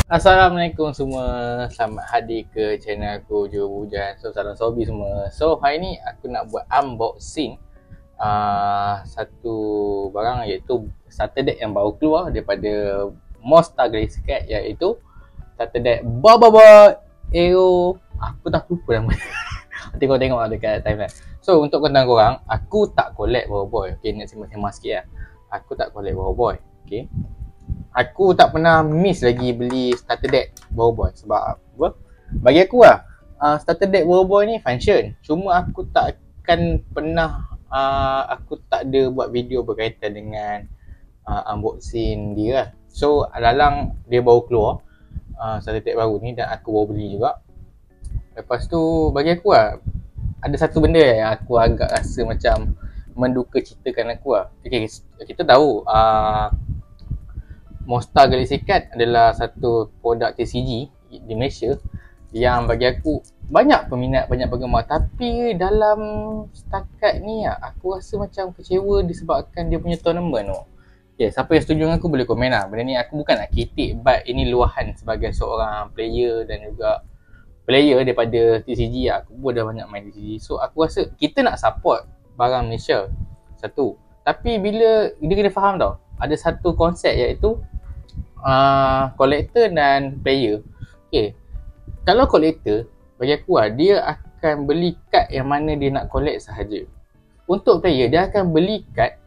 Assalamualaikum semua. Selamat hadir ke channel aku Juru Hujan. So salam sobi semua. So hari ni aku nak buat unboxing satu barang iaitu starter deck yang baru keluar daripada Monster Galaxy Cat, iaitu starter deck Bobobot Aero. Aku tak lupa nama. Nanti kau tengok dekat timeline. So untuk korang, aku tak collect Bobobot. Okay, nak sembang-sembang sikit lah. Aku tak collect Bobobot. Okay, aku tak pernah miss lagi beli starter deck Bobobot. Sebab apa? Bagi aku lah, starter deck Bobobot ni function. Cuma aku tak akan pernah, aku tak ada buat video berkaitan dengan unboxing dia lah. So dalam dia baru keluar starter deck baru ni dan aku baru beli juga. Lepas tu bagi aku lah, ada satu benda yang aku agak rasa macam menduka citakan aku lah. Okay, kita tahu Monster Galaxy Cat adalah satu produk TCG di Malaysia yang bagi aku banyak peminat, banyak penggemar. Tapi dalam setakat ni aku rasa macam kecewa disebabkan dia punya tournament tu. Okay, siapa yang setuju dengan aku boleh komen lah. Benda ni aku bukan nak kritik, but ini luahan sebagai seorang player dan juga player daripada TCG lah. Aku pun dah banyak main TCG. So aku rasa kita nak support barang Malaysia, satu. Tapi bila dia kena faham tau, ada satu konsep iaitu collector dan player. Okay, kalau collector, bagi aku dia akan beli kad yang mana dia nak collect sahaja. Untuk player, dia akan beli kad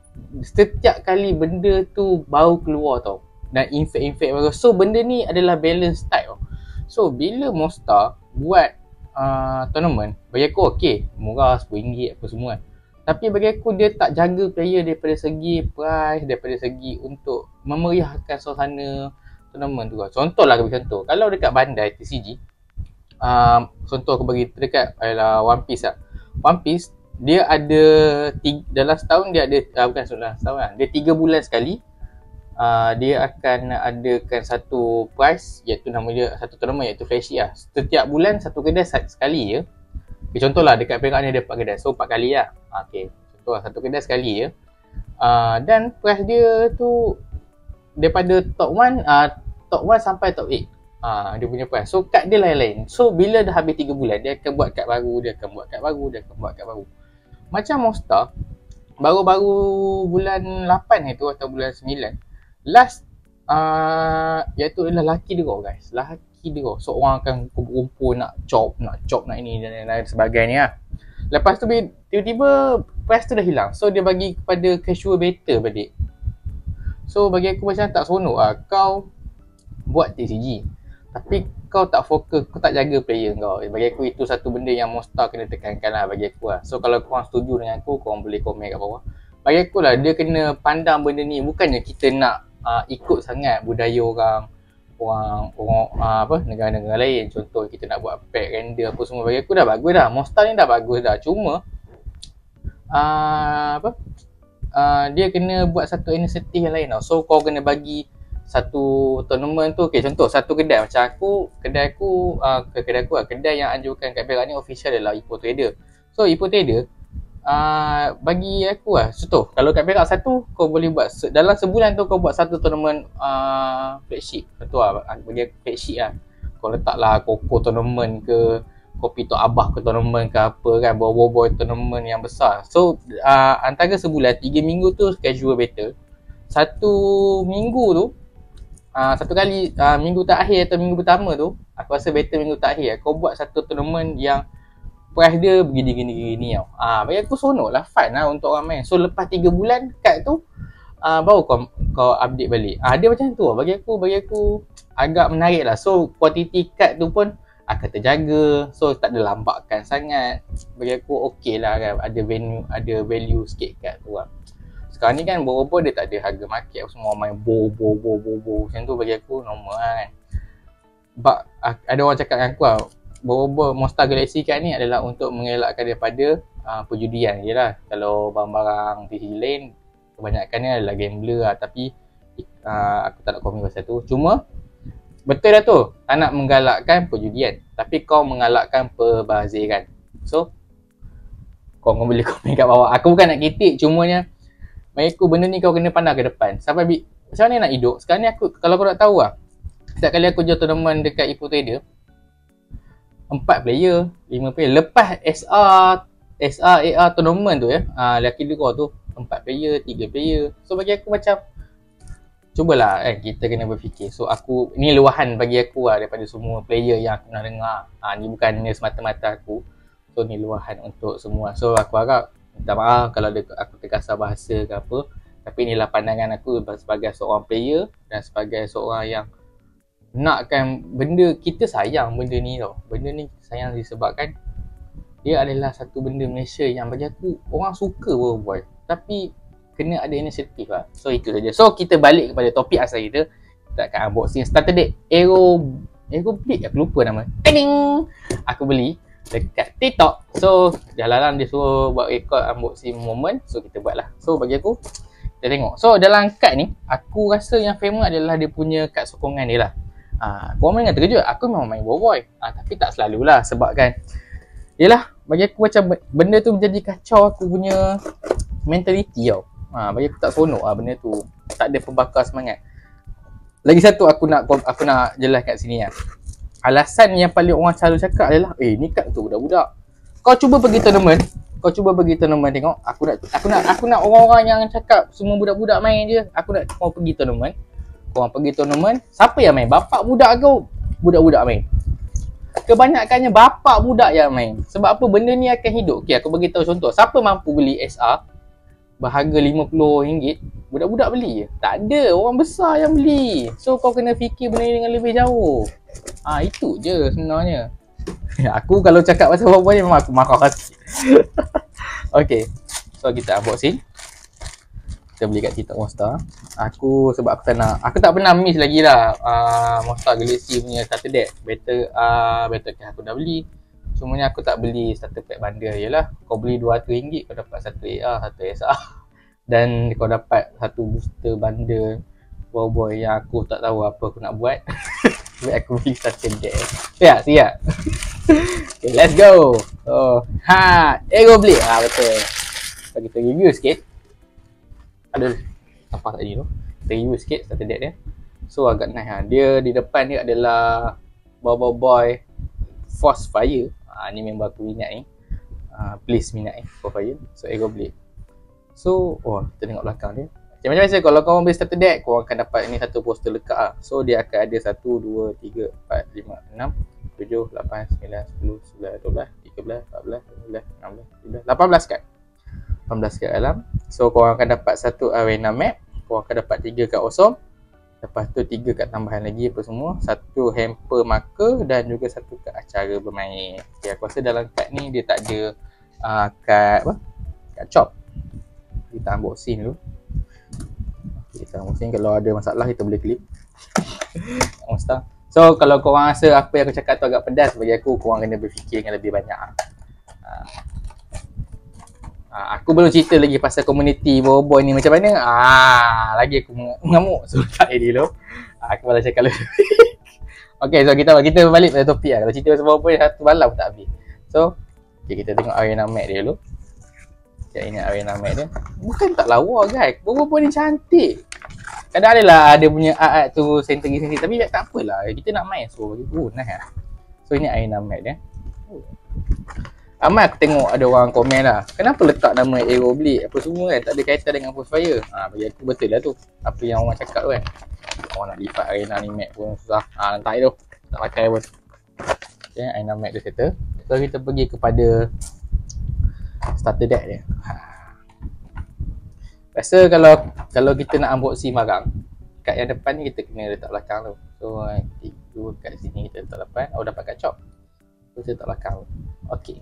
setiap kali benda tu baru keluar tau, dan infect baru. So benda ni adalah balance type tau. So bila Monster buat tournament, bagi aku okay, murah RM10 apa semua kan. Tapi bagi aku dia tak jaga player daripada segi price, daripada segi untuk memeriahkan suasana tournament tu. Contoh lah, aku bagi contoh. Kalau dekat Bandai TCG, contoh aku bagi terdekat adalah One Piece lah. One Piece dia ada dalam setahun dia ada, bukan setahun lah, dia 3 bulan sekali dia akan adakan satu prize, iaitu nama dia satu tournament, iaitu flagship lah. Setiap bulan satu kedai sekali je. Okay, contoh lah dekat Perak ni ada 4 kedai, so 4 kali lah. Okay, contoh lah satu kedai sekali je. Dan price dia tu daripada top 1 sampai top 8. Dia punya price. So kad dia lain-lain. So bila dah habis 3 bulan, dia akan buat kad baru, dia akan buat kad baru, dia akan buat kad baru. Macam Monster, baru-baru bulan 8 itu atau bulan 9, last iaitu adalah Lucky Draw guys. Lucky Draw. So orang akan kumpul-kumpul nak chop, nak ini dan lain sebagainya lah. Lepas tu tiba-tiba price tu dah hilang. So dia bagi kepada casual better balik. So bagi aku macam tak seronok lah. Kau buat TCG tapi kau tak fokus, kau tak jaga player kau. Bagi aku itu satu benda yang Monster kena tekankan lah bagi aku lah. So kalau korang setuju dengan aku, korang boleh komen kat bawah. Bagi aku lah, dia kena pandang benda ni. Bukannya kita nak ikut sangat budaya orang negara-negara lain. Contoh kita nak buat pack render apa semua. Bagi aku dah bagus dah. Monster ni dah bagus dah. Cuma dia kena buat satu inisiatif yang lain tau. So kau kena bagi satu tournament tu. Okay, contoh satu kedai macam kedai yang anjurkan kat Perak ni official adalah Ipoh Trader. So Ipoh Trader bagi aku lah, contoh kalau kat Perak satu, kau boleh buat dalam sebulan tu kau buat satu tournament flagship. Contoh lah, bagi aku flagship lah. Kau letak lah Koko tournament ke, Kopi Tok Abah ke tournament ke apa kan, Boboiboy tournament yang besar. So antara sebulan 3 minggu tu casual battle. Satu minggu tu satu kali minggu terakhir atau minggu pertama tu, aku rasa battle minggu terakhir kau buat satu tournament yang price dia begini tau. Bagi aku seronok lah, fun lah untuk orang main. So lepas 3 bulan kad tu baru kau update balik. Dia macam tu lah. Bagi aku agak menarik lah. So quantity kad tu pun akan terjaga. So tak ada lambakan sangat. Bagi aku okey lah kan. Ada value sikit kad tu lah. Sekarang ni kan Bobo dia tak ada harga market. Semua main Bobo macam tu. Bagi aku normal lah kan. But ada orang cakap dengan aku lah, Bobo Monster Galaxy Cat ni adalah untuk mengelakkan daripada perjudian je lah. Kalau barang-barang TCG lain kebanyakannya adalah gambler lah. Tapi aku tak nak komen pasal tu. Cuma betul dah tu, tak nak menggalakkan perjudian, tapi kau menggalakkan perbaziran. So kau boleh komen kat bawah. Aku bukan nak kritik, cumanya bagi aku benda ni kau kena pandang ke depan. Sampai macam mana nak hidup. Sekarang ni kalau kau nak tahu lah, setiap kali aku jual tournament dekat Eco Trader, 4 player, 5 player. Lepas SR, AR tournament tu ya, Lucky Draw tu 4 player, 3 player. So bagi aku macam, cubalah kita kena berfikir. So aku, ni luahan bagi aku daripada semua player yang aku pernah dengar. Ni bukan semata-mata aku. So ni luahan untuk semua. So aku harap, minta maaf kalau aku terkasar bahasa ke apa. Tapi inilah pandangan aku sebagai seorang player dan sebagai seorang yang nakkan benda, kita sayang benda ni tau. Benda ni sayang disebabkan dia adalah satu benda Malaysia yang bagi aku orang suka boy. Tapi kena ada inisiatif lah. So itu saja. So kita balik kepada topik asal kita. Kita akan unboxing starter deck Aero Blade, aku lupa nama. Ting! Aku beli dekat TikTok. So jalanan dia suruh buat record unboxing moment. So kita buat lah. So bagi aku, kita tengok. So dalam kad ni, aku rasa yang famous adalah dia punya kad sokongan dia lah. Korang jangan terkejut, aku memang main boy. Tapi tak selalulah sebab kan, yelah, bagi aku macam benda tu menjadi kacau aku punya mentality tau. Bagi aku tak seronok benda tu. Tak ada pembakar semangat. Lagi satu aku nak jelas kat sini lah. Alasan yang paling orang selalu cakap adalah, ni kad tu budak-budak. Kau cuba pergi tournament tengok. Aku nak orang-orang yang cakap semua budak-budak main je. Aku nak kau pergi tournament. Korang pergi tournament, siapa yang main? Bapak budak kau, budak-budak main. Kebanyakannya bapak budak yang main. Sebab apa? Benda ni akan hidup. Aku bagi tahu contoh. Siapa mampu beli SR berharga RM50, budak-budak beli je? Tak ada, orang besar yang beli. So kau kena fikir benda ni dengan lebih jauh. Itu je sebenarnya. Aku kalau cakap pasal apa-apa ni memang aku marah sikit. Okay, so kita unboxing. Kita beli kat TikTok Monster. Aku tak pernah miss lagi lah Monster Galaxy punya starter deck. Better aku dah beli. Cumanya aku tak beli starter pack bundle je lah. Kau beli RM200 kau dapat satu AR, satu SR. Dan kau dapat satu booster bundle boy yang aku tak tahu apa aku nak buat. Sebab aku beli starter deck. Siap? Okay, let's go. Aero Blade. Betul. So kita review sikit. Ada apa tadi tu? Kita review sikit starter deck dia. So agak nice Dia di depan dia adalah boy Force Fire. Ni member aku minat ni. Please minat Force Fire. So Aero Blade. So kita tengok belakang dia. Macam biasa kalau korang beli starter deck, korang akan dapat ni satu poster lekat lah. So dia akan ada 1, 2, 3, 4, 5, 6, 7, 8, 9, 10, 11, 12, 13, 14, 15, 16, 17, 18 kad. 18 kad dalam. So korang akan dapat satu arena map. Korang akan dapat 3 kad kosong. Lepas tu 3 kad tambahan lagi apa semua. Satu hamper marker dan juga satu kad acara bermain. Okay, aku rasa dalam kad ni dia tak ada kad chop. Kita unboxing dulu. Okay, kita unboxing. Kalau ada masalah kita boleh clip. So kalau korang rasa apa yang aku cakap tu agak pedas bagi aku, korang kena berfikir dengan lebih banyak. Aku belum cerita lagi pasal komuniti boy ni macam mana. Lagi aku mengamuk. So tak edit dulu. Aku malah cakap lebih. Okay, so kita balik pada topik lah. Kalau cerita pasal boy satu malam pun tak habis. So kita tengok arena map dia dulu. Ini arena map dia. Bukan tak lawa guys. Boy ni cantik. Kadang adalah ada punya art tu center tapi tak apalah. Kita nak main. So nice lah. So ini arena map dia. Amat aku tengok ada orang komen lah, kenapa letak nama Aero Blade apa semua kan, tak ada kaitan dengan Force Fire. Bagi aku betul lah tu apa yang orang cakap tu kan. Orang nak lipat arena ni map pun susah. Lantai tu tak pakai pun. Okay, arena map dia settle. So kita pergi kepada starter deck dia. Biasa kalau kita nak unboxing barang, kat yang depan ni kita kena letak belakang tu. So dua kat sini kita letak depan. Dapat kat chop. So kita letak belakang tu. Okay.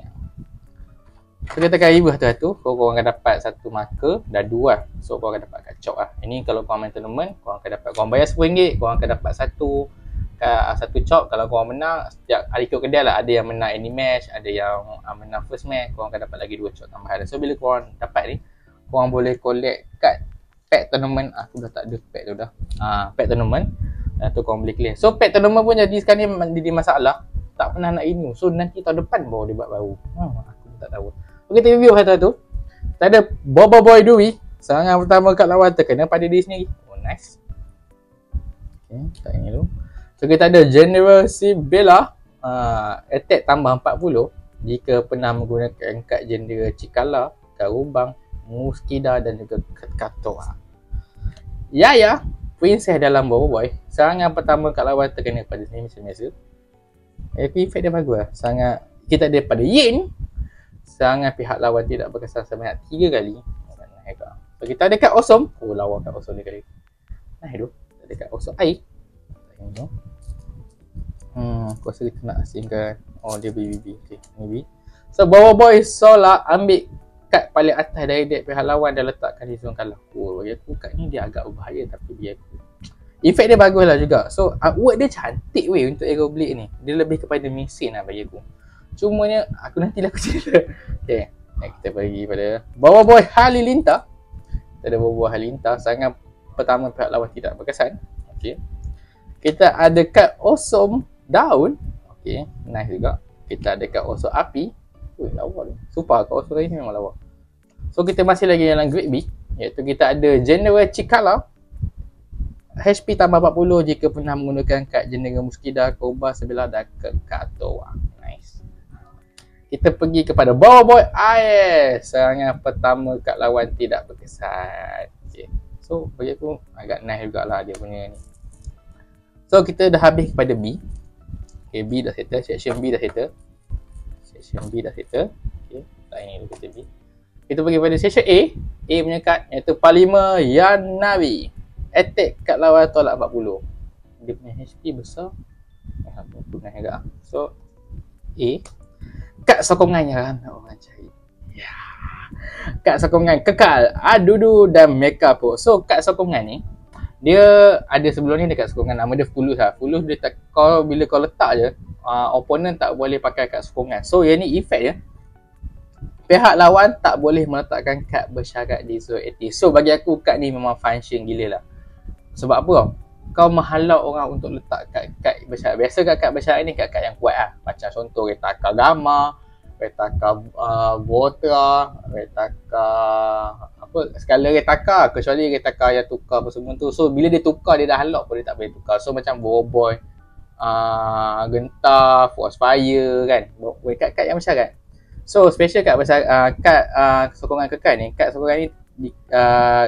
So kita akan review satu-satu. Korang akan dapat satu marker dan 2 lah. So korang akan dapat kat chop lah. Ini kalau korang main tournament, korang akan dapat, korang bayar RM10, korang akan dapat satu chop. Kalau korang menang, setiap hari ikut kedai lah. Ada yang menang any match, ada yang menang first match, korang akan dapat lagi 2 chop tambahan. So bila korang dapat ni, korang boleh collect kad pack tournament. Aku dah tak ada pack tu dah. Pack tournament. Tu korang boleh clear. So pack tournament pun jadi sekarang ni jadi masalah. Tak pernah nak renew. So nanti tahun depan baru dia buat baru. Aku tak tahu. Okay, kita review satu-satu. Kita ada Boy Dewey. Serangan pertama kat lawan terkena pada diri sendiri. Nice. Okay, tak ini dulu. So kita ada General Sibella, attack tambah 40 jika pernah menggunakan kad General Cikala, Karubang, Muskida dan juga Katoa. Yaya, Princess dalam Boboiboy, serangan pertama kat lawan terkena pada sini macam biasa. Efek dia bagus lah. Sangat, kita ada pada Yin, serangan pihak lawan tidak berkesan sebanyak 3 kali. So kita ada kat Awesome. Oh, lawan kat Awesome dia kali. Nah, tu. Ada kat Awesome air. Aku rasa kita nak asingkan. Oh, dia BBB. Okay, maybe. So, Boboiboy Solar ambil kad paling atas dari deck pihak lawan dan letakkan di zone kalah. Oh, bagi aku kad ni dia agak berbahaya tapi biar aku. Efek dia bagus lah juga. So, artwork dia cantik weh untuk Arrow Blade ni. Dia lebih kepada mesin lah bagi aku. Cumanya, aku nantilah aku cerita. Okay, kita pergi pada Boboiboy Halilintar. Kita ada Boboiboy Halilintar. Serangan pertama pihak lawan tidak berkesan. Okay. Kita ada kad Awesome Daun. Okay, nice juga. Kita ada kad Awesome Api. Weh, lawa tu. Super, kat Awesome ni memang lawa. So, kita masih lagi dalam Grade B. Iaitu kita ada General Cikala. HP tambah 40 jika pernah menggunakan kad General Muskida, Koba, Sebelah dan Katoa. Nice. Kita pergi kepada Boboiboy Air. Serangan pertama kat lawan tidak berkesan. Okay. So, bagi aku agak nice jugalah dia punya ni. So, kita dah habis kepada B. Okay, B dah settle. Section B dah settle. Section B dah settle. Okay, tak ini dulu kita B. Kita pergi pada section A. A punya kad iaitu Parlima Yanavi. Attack kat lawan tolak 40. Dia punya HP besar. Benar agak. So, A. Kad sokongannya kan orang cari. Ya. Kad sokongan kekal Adudu dan Mekapo. So, kad sokongan ni dia ada sebelum ni dekat sokongan nama dia Fulus lah. Fulus dia tak, bila kau letak je, opponent tak boleh pakai kad sokongan. So, yang ni efek dia. Pihak lawan tak boleh meletakkan kad bersyarat di zone aktif. So, bagi aku kad ni memang function gila lah. Sebab apa tau? Kau menghalau orang untuk letak kad bersyarat. Biasa kad bersyarat ni kad yang kuat lah. Macam contoh Retaka Gamma, Retaka Botra, Retaka apa, skala Retaka, kecuali Retaka yang tukar apa semua tu. So bila dia tukar dia dah halak pun dia tak boleh tukar. So macam Boboiboy, Gentar, Frostfire kan. Kad-kad yang bersyarat. So special kad bersyarat, kad sokongan kekal ni, kad sokongan ni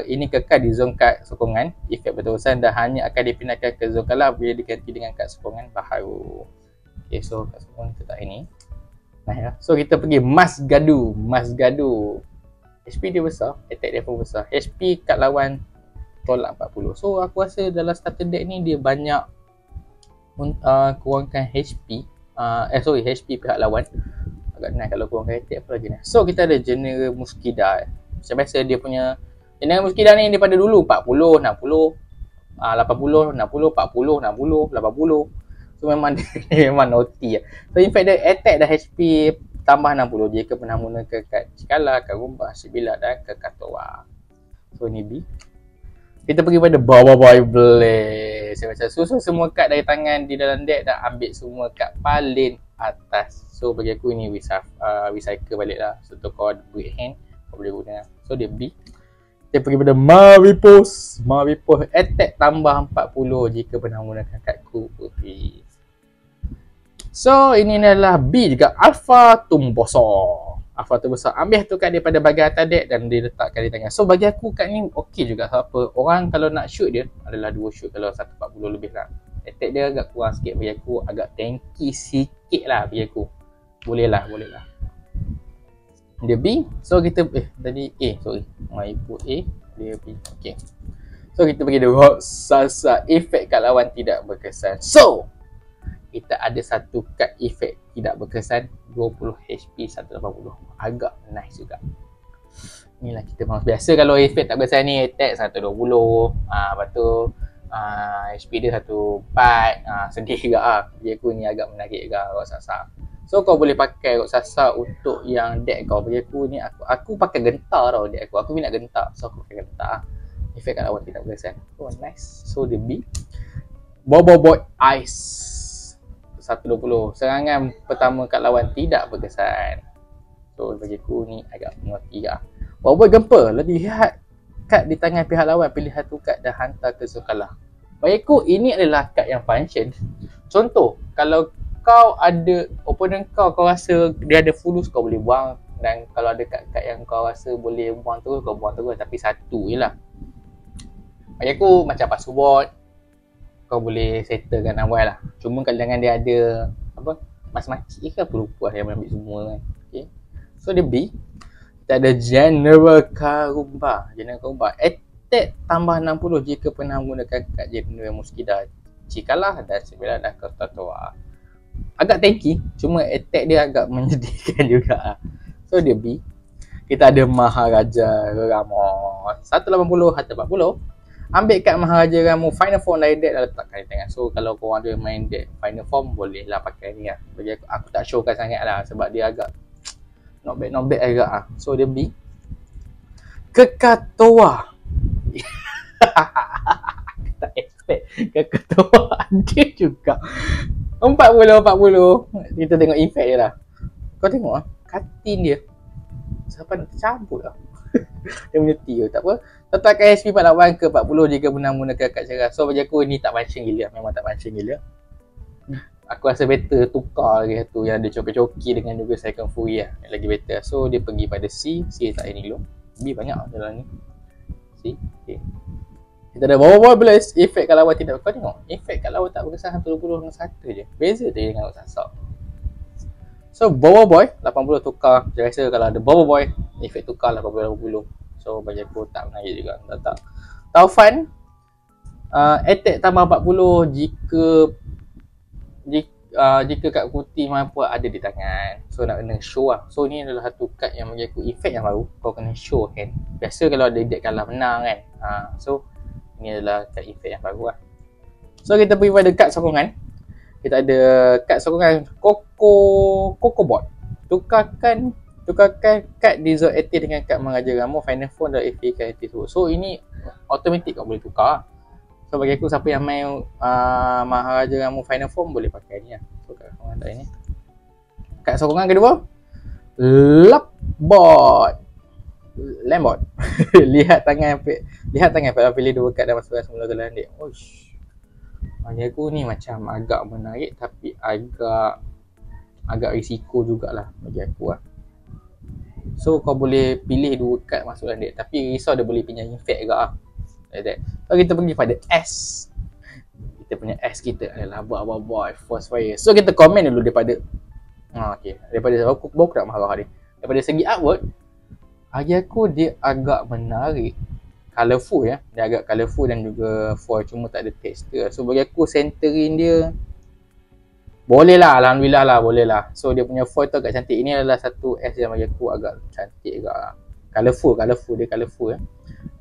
ini kekal di zon kad sokongan. Efek berterusan dan hanya akan dipindahkan ke zon kalah bila diganti dengan kad sokongan baharu. Okay, so kad sokongan kita tak ini. Nah ya. So kita pergi Mas Gadu. Mas Gadu, HP dia besar, attack dia pun besar. HP kat lawan tolak 40. So aku rasa dalam starter deck ni dia banyak kurangkan HP. HP pihak lawan. Agak naik kalau kurangkan attack apa lagi ni. So kita ada General Muskida. Macam biasa dia punya General Muskida ni daripada dulu 40, 60, 80, 60, 40, 60, 80. So memang dia memang naughty lah. So in fact dia attack dah HP tambah 60 jika pernah menggunakan kad Cikala, Karubah, Sibila dan Katoa. So ni B. Kita pergi pada Boboiboy Blade. Saya macam susun semua kad dari tangan di dalam deck dan ambil semua kad paling atas. So bagi aku ni recycle balik lah. So kau ada great hand, kau boleh guna. So dia B. Kita pergi pada Mavipos. Mavipos attack tambah 40 jika pernah menggunakan kad Kupuri. So ini adalah B juga. Alpha Tumboso. Alpha Tumboso ambil tu kad daripada bahagian atas deck dan diletakkan di tangan. So bagi aku kad ni okey juga. Sebab apa, orang kalau nak shoot dia adalah 2 shoot kalau 140 lebih lah. Attack dia agak kurang sikit bagi aku. Agak tanky sikit lah bagi aku. Boleh lah. Dia B. So kita tadi A, sorry. Mai put A, dia B. Okey. So kita pergi dia Sasa efek kat lawan tidak berkesan. So kita ada satu kad efek tidak berkesan 20 HP 180. Agak nice juga. Inilah kita mahu. Biasa kalau efek tak berkesan ni attack 120. Lepas tu HP dia 14. Sedih juga lah. Dia aku ni agak menarik juga Rock Sasa. So kau boleh pakai Rock Sasa untuk yang deck kau. Bagi aku ni aku pakai Gentar tau deck aku. Aku minat Gentar. So aku pakai Gentar. Efek kat lawan tidak berkesan. Oh nice. So dia B. Boboiboy Ice 120. Serangan pertama kat lawan tidak berkesan. So bagi aku ni agak mengerti lah. Boboiboy Gempa. Lihat kad di tangan pihak lawan. Pilih satu kad dan hantar ke zon kalah. Bagi aku ini adalah kad yang function. Contoh, kalau kau ada opponent kau rasa dia ada fulus, kau boleh buang. Dan kalau ada kad-kad yang kau rasa boleh buang terus, kau buang terus. Tapi satu je lah. Bagi aku macam password, kau boleh settlekan awal lah. Cuma kadang-kadang dia ada apa, mas-makcik ke apa, lupa yang ambil semua kan. Okay. So dia B. Kita ada General Karumba. Attack tambah 60 jika pernah menggunakan kad General Muskida. Jikalah dan sembilan dah Kertatoa. Agak tanky, cuma attack dia agak menyedihkan juga. So dia B. Kita ada Maharaja Ramos 180 harta 40. Ambil kad Maharaja Ramos final form dari deck dan letakkan di tangan. So kalau korang ada main deck final form, boleh lah pakai ni lah. Bagi aku tak showkan sangat lah sebab dia agak not bad agak lah. So dia B. Kekatoa. Tak expect Kekatoa ada juga 40. Kita tengok effect je lah. Kau tengok lah, katin dia siapa nak tercabut lah. Dia punya T tu, tak apa. Letakkan HP 48 ke 40 jika benar menggunakan kad cerah. So bagi aku ni tak function gila, memang tak function gila. Aku rasa better tukar lagi satu yang ada coki-coki dengan juga second fury lah, yang lagi better. So dia pergi pada C tak ini dulu. B banyak dalam ni. C, okay. Kita ada Bobo Blast, efek kat lawan tidak. Kau tengok, efek kat lawan tak berkesan 20 dengan 1 je. Beza dia dengan Sasak. So Bobo Boy 80 tukar. Saya rasa kalau ada Bobo Boy, efek tukar 80. So bagi aku tak menarik juga. Tak. Taufan attack tambah 40 jika kad putih mampu ada di tangan. So nak kena show lah. So ni adalah satu kad yang bagi aku efek yang baru. Kau kena show hand. Biasa kalau ada deck kalah menang kan. So ini adalah kad efek yang baru lah. So kita pergi pada kad sokongan. Kita ada kad sokongan Coco Bot. Tukarkan kad Diesel 80 dengan kad Maharaja Ramos final form dan FA kad 80. So ini automatic kau boleh tukar. So bagi aku siapa yang main Maharaja Ramos final form boleh pakai ni lah. So kad sokongan tak ini. Kad sokongan kedua Lambot. Lihat tangan pilih dua kad dan masukkan semula ke dalam deck. Oish. Bagi aku ni macam agak menarik tapi agak risiko jugalah bagi aku lah. So kau boleh pilih dua kad masuk dalam deck tapi risau dia boleh pinjam infect juga lah. Like that. So kita pergi pada S. Kita punya S kita adalah Boy Force Fire. So kita komen dulu daripada daripada aku nak marah dia. Daripada segi artwork, bagi aku dia agak menarik. Colourful ya. Dia agak colourful dan juga foil, cuma tak ada texture. So bagi aku centering dia boleh lah, alhamdulillah lah, boleh lah. So dia punya foil tu agak cantik. Ini adalah satu S yang bagi aku agak cantik juga lah. Colourful, dia colourful ya.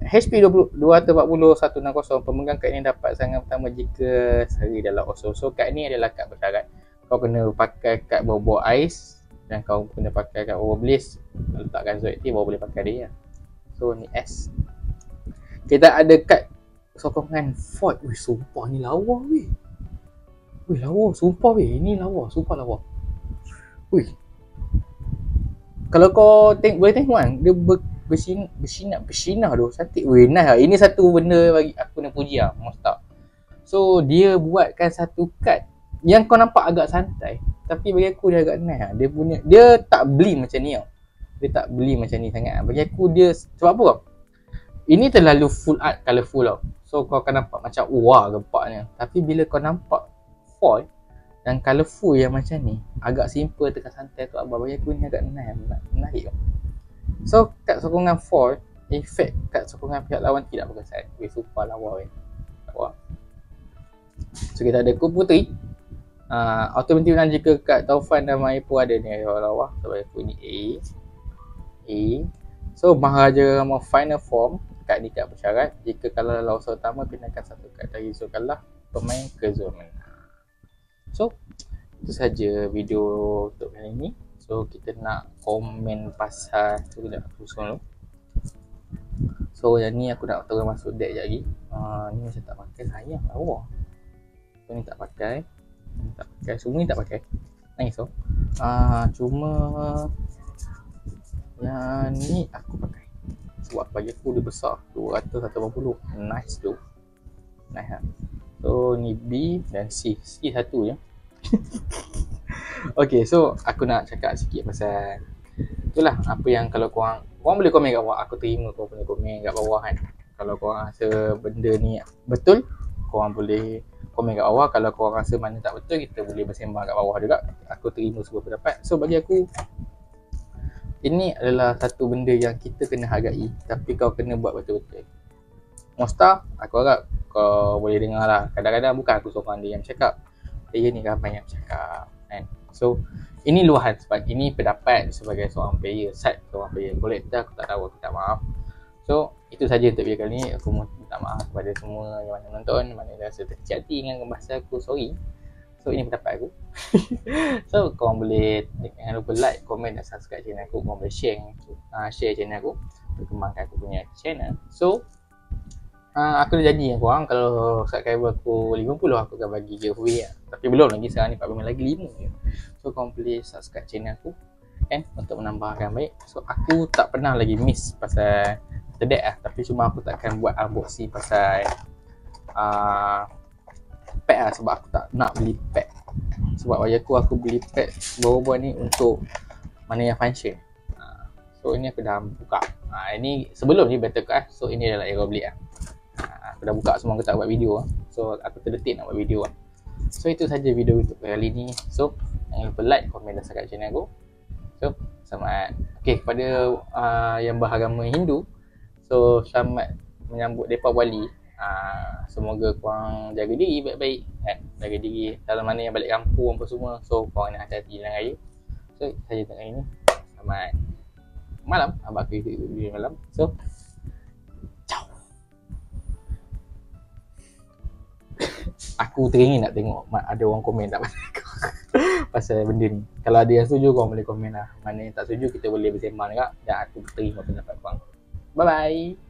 HP 240 160. Pemegang kad ini dapat serangan pertama jika sehari dalam Oso. So kad ni adalah kad bersyarat. Kau kena pakai kad Bobo Ice dan kau kena pakai kad Bobo Blaze. Letakkan Zoid T baru boleh pakai dia. So ni S. Kita ada kad sokongan Ford. Wih, sumpah ni lawa weh. Wih, lawa. Sumpah weh. Ini lawa. Sumpah lawa. Wih. Kalau kau boleh tengok kan, dia bersinar tu. Cantik. Wih, nice lah. Ini satu benda bagi aku nak puji lah. Mustaq. So, dia buatkan satu kad yang kau nampak agak santai. Tapi bagi aku dia agak nice lah. Dia tak beli macam ni tau. Dia tak beli macam ni sangat. Bagi aku dia, sebab apa tau? Ini terlalu full art, colourful tau. So kau akan nampak macam wah gempaknya. Tapi bila kau nampak foil dan colourful yang macam ni, agak simple tekan santai tu, abang bagi aku ni agak menarik tau. So kad sokongan foil, efek kad sokongan pihak lawan tidak berkesan. Weh, super lawa weh. Lawa. So kita ada Putri. Automatic menang jika kad Taufan dan Maipu ada ni lawa. So bagi aku ni A. So Maharaja Ramos final form. Kad ni kad bersyarat. Jika kalah dalam usaha utama, pindahkan satu kad dari zon kalah pemain ke zon menang. So itu saja video untuk kali ini. So kita nak komen pasal tu, kita nak susun dulu. So yang ni aku nak terus masuk deck je lagi. Ni macam tak pakai, sayang lawa. So ni tak pakai. Semua ni tak pakai. Nice so. Cuma yang ni aku pakai sebab bagi aku dia besar 280. Nice tu. Nice lah. So ni B dan C. C satu je. Okay, so aku nak cakap sikit pasal itulah apa yang kalau korang boleh komen kat bawah. Aku terima korang boleh komen kat bawah kan. Kalau korang rasa benda ni betul, korang boleh komen kat bawah. Kalau korang rasa mana tak betul, kita boleh bersembang kat bawah juga. Aku terima semua pendapat. So bagi aku, ini adalah satu benda yang kita kena hargai, tapi kau kena buat betul-betul. Monster, aku harap kau boleh dengar lah. Kadang-kadang bukan aku seorang dia yang cakap, dia ni ramai yang cakap kan. So ini luahan sebab ini pendapat sebagai seorang player, side seorang player. Collector aku tak tahu, aku tak maaf. So itu saja untuk video kali ni. Aku minta maaf kepada semua yang mana menonton, mana yang rasa terkecil hati dengan bahasa aku, sorry. So ini pendapat aku. So korang boleh, jangan lupa like, komen dan subscribe channel aku. Korang boleh share channel aku untuk kembangkan aku punya channel. So aku dah janji dengan korang, kalau subscriber aku 50 aku akan bagi giveaway lah. Tapi belum lagi, sekarang ni 4 lagi 5 je. So korang boleh subscribe channel aku kan, untuk menambahkan baik. So aku tak pernah lagi miss pasal sedek lah. Tapi cuma aku takkan buat unboxing pasal pack lah, sebab aku tak nak beli pack. Sebab bagi aku beli pack baru-baru ni untuk mana yang function. So ini aku dah buka. Ini sebelum ni better cut. So ini adalah error beli lah. Aku dah buka semua, aku tak buat video. So aku terdetik nak buat video. So itu saja video untuk kali ni. So jangan lupa like, komen dan subscribe channel aku. So selamat. Okay, kepada yang beragama Hindu, so selamat menyambut Deepawali. Semoga korang jaga diri baik-baik kan? Jaga diri dalam mana yang balik kampung apa semua. So korang nak hati-hati jalan raya. So itu saja untuk hari ni. Selamat malam. Abang aku video malam. So aku teringin nak tengok ada orang komen tak pasal benda ni. Kalau ada yang setuju, korang boleh komen lah. Mana yang tak setuju, kita boleh bersembang juga. Dan aku terima pendapat korang. Bye bye.